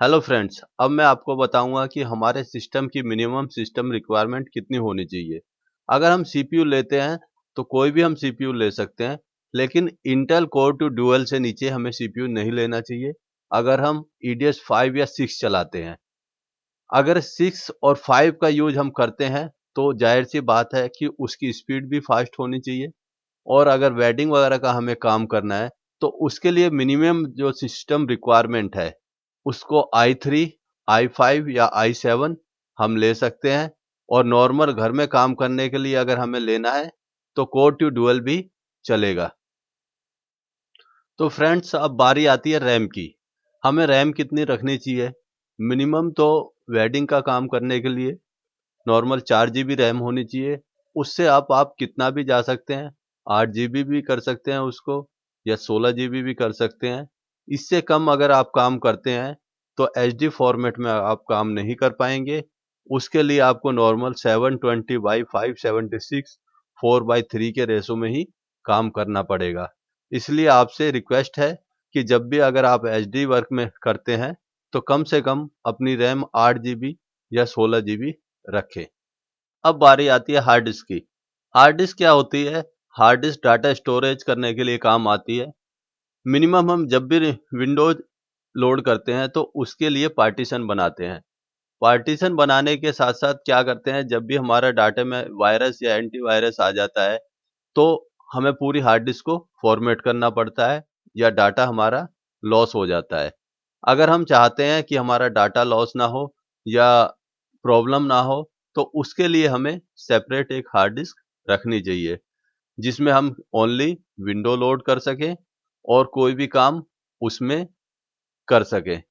Hello friends, अब मैं आपको बताऊंगा कि हमारे सिस्टम की मिनिमम सिस्टम रिक्वायरमेंट कितनी होनी चाहिए। अगर हम सीपीयू लेते हैं तो कोई भी हम सीपीयू ले सकते हैं, लेकिन इंटेल कोर टू ड्यूअल से नीचे हमें सीपीयू नहीं लेना चाहिए अगर हम ईडीएस 5 या 6 चलाते हैं। अगर 6 और 5 का यूज हम करते हैं तो जाहिर सी बात है कि उसकी स्पीड भी फास्ट होनी चाहिए। और अगर वेडिंग वगैरह का हमें काम करना है तो उसके लिए मिनिमम जो सिस्टम रिक्वायरमेंट है उसको i3, i5 या i7 हम ले सकते हैं। और नॉर्मल घर में काम करने के लिए अगर हमें लेना है तो कोर टू डुअल भी चलेगा। तो फ्रेंड्स, अब बारी आती है रैम की। हमें रैम कितनी रखनी चाहिए? मिनिमम तो वेडिंग का काम करने के लिए नॉर्मल 4 GB रैम होनी चाहिए। उससे आप कितना भी जा सकते हैं, 8 GB भी कर सकते हैं उसको, या 16 GB भी कर सकते हैं। इससे कम अगर आप काम करते हैं तो एचडी फॉर्मेट में आप काम नहीं कर पाएंगे। उसके लिए आपको नॉर्मल 720x576 4:3 के रेशो में ही काम करना पड़ेगा। इसलिए आपसे रिक्वेस्ट है कि जब भी अगर आप एचडी वर्क में करते हैं तो कम से कम अपनी रैम 8 GB या 16 GB रखें। अब बारी आती है हार्ड डिस्क की। हार्ड डिस्क क्या होती है? हार्ड डिस्क डाटा स्टोरेज करने के लिए काम आती है। मिनिमम हम जब भी विंडोज लोड करते हैं तो उसके लिए पार्टीशन बनाते हैं। पार्टीशन बनाने के साथ साथ क्या करते हैं, जब भी हमारा डाटा में वायरस या एंटीवायरस आ जाता है तो हमें पूरी हार्ड डिस्क को फॉर्मेट करना पड़ता है या डाटा हमारा लॉस हो जाता है। अगर हम चाहते हैं कि हमारा डाटा लॉस ना हो या प्रॉब्लम ना हो तो उसके लिए हमें सेपरेट एक हार्ड डिस्क रखनी चाहिए, जिसमें हम ओनली विंडो लोड कर सकें और कोई भी काम उसमें कर सकें।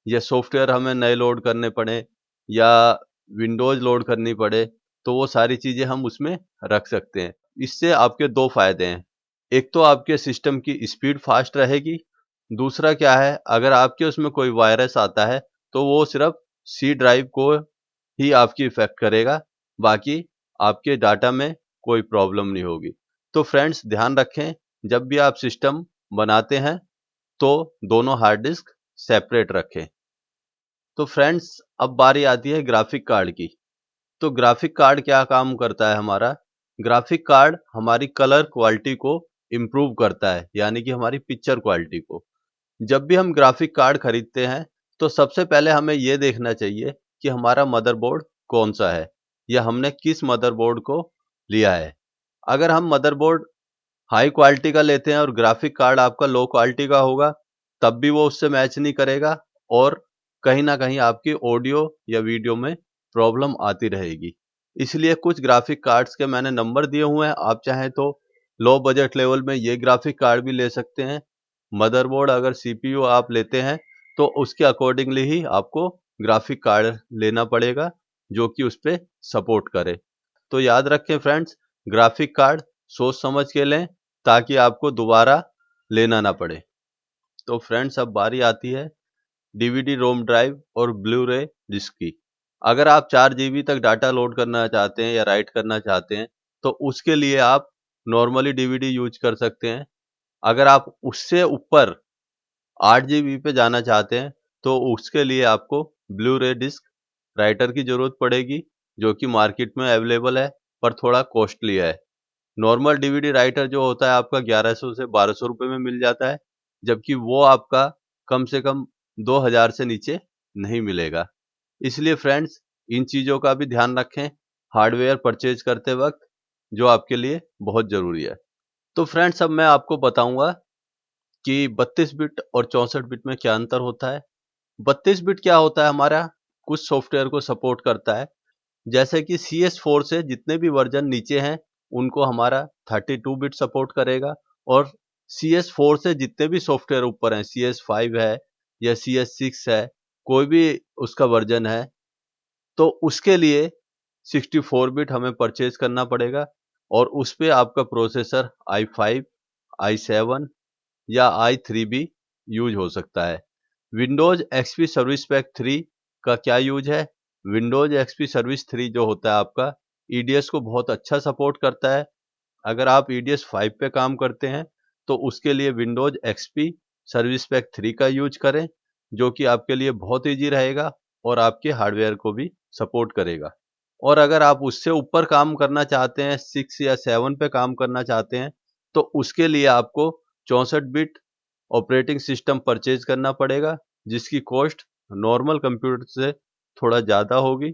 या सॉफ्टवेयर हमें नए लोड करने पड़े या विंडोज लोड करनी पड़े तो वो सारी चीज़ें हम उसमें रख सकते हैं। इससे आपके दो फायदे हैं। एक तो आपके सिस्टम की स्पीड फास्ट रहेगी। दूसरा क्या है, अगर आपके उसमें कोई वायरस आता है तो वो सिर्फ सी ड्राइव को ही आपकी इफेक्ट करेगा, बाकी आपके डाटा में कोई प्रॉब्लम नहीं होगी। तो फ्रेंड्स, ध्यान रखें, जब भी आप सिस्टम बनाते हैं तो दोनों हार्ड डिस्क सेपरेट रखें। तो फ्रेंड्स, अब बारी आती है ग्राफिक कार्ड की। तो ग्राफिक कार्ड क्या काम करता है हमारा? ग्राफिक कार्ड हमारी कलर क्वालिटी को इम्प्रूव करता है, यानी कि हमारी पिक्चर क्वालिटी को। जब भी हम ग्राफिक कार्ड खरीदते हैं तो सबसे पहले हमें यह देखना चाहिए कि हमारा मदरबोर्ड कौन सा है या हमने किस मदरबोर्ड को लिया है। अगर हम मदरबोर्ड हाई क्वालिटी का लेते हैं और ग्राफिक कार्ड आपका लो क्वालिटी का होगा तब भी वो उससे मैच नहीं करेगा और कहीं ना कहीं आपकी ऑडियो या वीडियो में प्रॉब्लम आती रहेगी। इसलिए कुछ ग्राफिक कार्ड्स के मैंने नंबर दिए हुए हैं, आप चाहें तो लो बजट लेवल में ये ग्राफिक कार्ड भी ले सकते हैं। मदरबोर्ड अगर सीपीयू आप लेते हैं तो उसके अकॉर्डिंगली ही आपको ग्राफिक कार्ड लेना पड़ेगा जो कि उस पर सपोर्ट करे। तो याद रखें फ्रेंड्स, ग्राफिक कार्ड सोच समझ के लें ताकि आपको दोबारा लेना ना पड़े। तो फ्रेंड्स, अब बारी आती है डीवीडी रोम ड्राइव और ब्लू रे डिस्क की। अगर आप 4 GB तक डाटा लोड करना चाहते हैं या राइट करना चाहते हैं तो उसके लिए आप नॉर्मली डीवीडी यूज कर सकते हैं। अगर आप उससे ऊपर 8 GB पे जाना चाहते हैं तो उसके लिए आपको ब्लू रे डिस्क राइटर की ज़रूरत पड़ेगी, जो कि मार्केट में अवेलेबल है पर थोड़ा कॉस्टली है। नॉर्मल डीवीडी राइटर जो होता है आपका 1100 से 1200 रुपये में मिल जाता है, जबकि वो आपका कम से कम 2000 से नीचे नहीं मिलेगा। इसलिए फ्रेंड्स, इन चीज़ों का भी ध्यान रखें हार्डवेयर परचेज करते वक्त, जो आपके लिए बहुत ज़रूरी है। तो फ्रेंड्स, अब मैं आपको बताऊंगा कि 32 बिट और 64 बिट में क्या अंतर होता है। 32 बिट क्या होता है हमारा, कुछ सॉफ्टवेयर को सपोर्ट करता है, जैसे कि CS4 से जितने भी वर्जन नीचे हैं उनको हमारा 32 बिट सपोर्ट करेगा। और CS4 से जितने भी सॉफ्टवेयर ऊपर हैं, CS5 है या CS6 है, कोई भी उसका वर्जन है, तो उसके लिए 64 बिट हमें परचेज करना पड़ेगा और उस पे आपका प्रोसेसर i5, i7 या i3 भी यूज हो सकता है। विंडोज एक्सपी सर्विस पैक 3 का क्या यूज है? विंडोज एक्सपी सर्विस 3 जो होता है आपका ईडीएस को बहुत अच्छा सपोर्ट करता है। अगर आप ईडीएस 5 पे काम करते हैं तो उसके लिए विंडोज एक्सपी सर्विस पैक 3 का यूज करें। जो कि आपके लिए बहुत ईजी रहेगा और आपके हार्डवेयर को भी सपोर्ट करेगा। और अगर आप उससे ऊपर काम करना चाहते हैं, 6 या 7 पे काम करना चाहते हैं, तो उसके लिए आपको 64 बिट ऑपरेटिंग सिस्टम परचेज करना पड़ेगा, जिसकी कॉस्ट नॉर्मल कंप्यूटर से थोड़ा ज़्यादा होगी।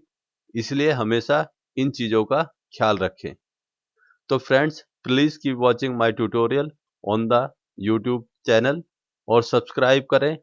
इसलिए हमेशा इन चीज़ों का ख्याल रखें। तो friends, please keep watching my tutorial on the YouTube channel और सब्सक्राइब करें